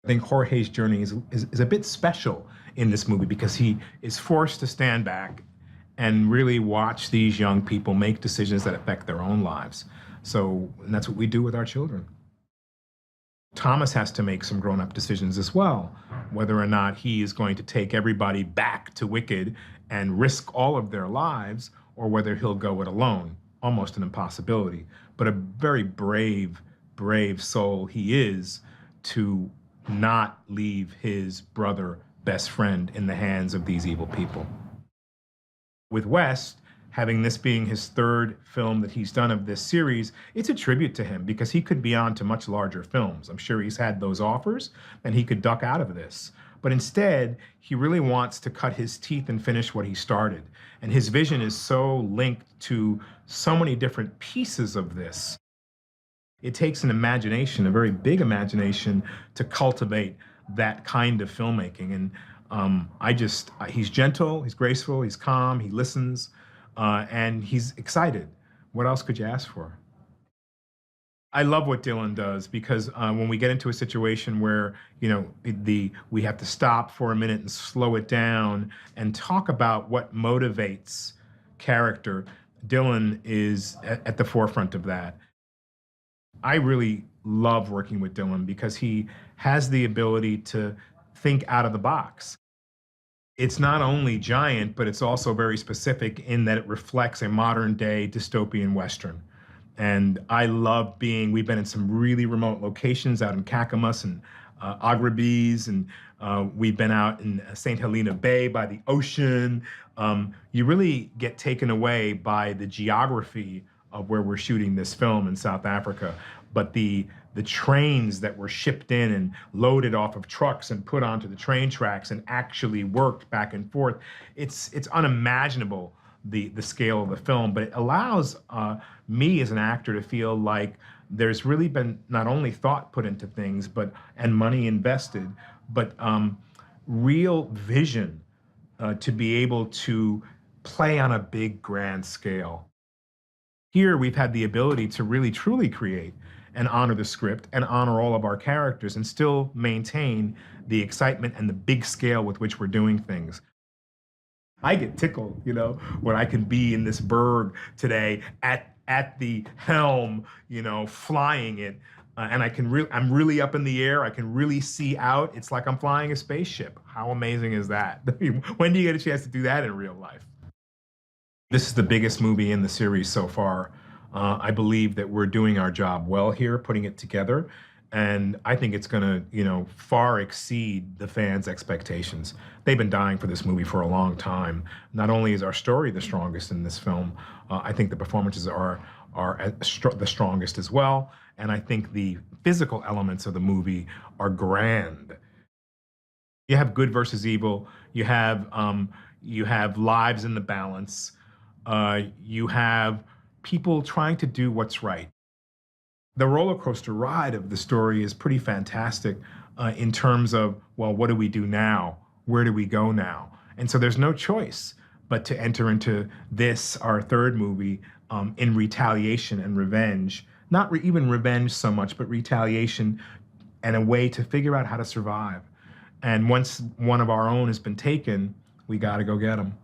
I think Jorge's journey is a bit special in this movie because he is forced to stand back and really watch these young people make decisions that affect their own lives. And that's what we do with our children. Thomas has to make some grown-up decisions as well, whether or not he is going to take everybody back to Wicked and risk all of their lives, or whether he'll go it alone. Almost an impossibility, but a very brave, brave soul he is to not leave his brother, best friend, in the hands of these evil people. With Wes, having this being his third film that he's done of this series, it's a tribute to him because he could be on to much larger films. I'm sure he's had those offers and he could duck out of this. But instead, he really wants to cut his teeth and finish what he started. And his vision is so linked to so many different pieces of this. It takes an imagination, a very big imagination, to cultivate that kind of filmmaking. And he's gentle, he's graceful, he's calm, he listens, and he's excited. What else could you ask for? I love what Dylan does because when we get into a situation where, you know, we have to stop for a minute and slow it down and talk about what motivates character, Dylan is at the forefront of that. I really love working with Dylan because he has the ability to think out of the box. It's not only giant, but it's also very specific in that it reflects a modern day dystopian Western. And I love we've been in some really remote locations out in Cakamus and Agrabes, and we've been out in St. Helena Bay by the ocean. You really get taken away by the geography of where we're shooting this film in South Africa. But the trains that were shipped in and loaded off of trucks and put onto the train tracks and actually worked back and forth, it's unimaginable, the scale of the film, but it allows me as an actor to feel like there's really been not only thought put into things, and money invested, but real vision to be able to play on a big, grand scale. Here, we've had the ability to really, truly create and honor the script and honor all of our characters and still maintain the excitement and the big scale with which we're doing things. I get tickled, you know, when I can be in this berg today at the helm, you know, flying it, and I'm really up in the air. I can really see out. It's like I'm flying a spaceship. How amazing is that? When do you get a chance to do that in real life? This is the biggest movie in the series so far. I believe that we're doing our job well here, putting it together, and I think it's gonna, you know, far exceed the fans' expectations. They've been dying for this movie for a long time. Not only is our story the strongest in this film, I think the performances are the strongest as well, and I think the physical elements of the movie are grand. You have good versus evil. You have lives in the balance. You have people trying to do what's right. The roller coaster ride of the story is pretty fantastic in terms of, well, what do we do now? Where do we go now? And so there's no choice but to enter into this, our third movie, in retaliation and revenge. Not even revenge so much, but retaliation and a way to figure out how to survive. And once one of our own has been taken, we gotta go get them.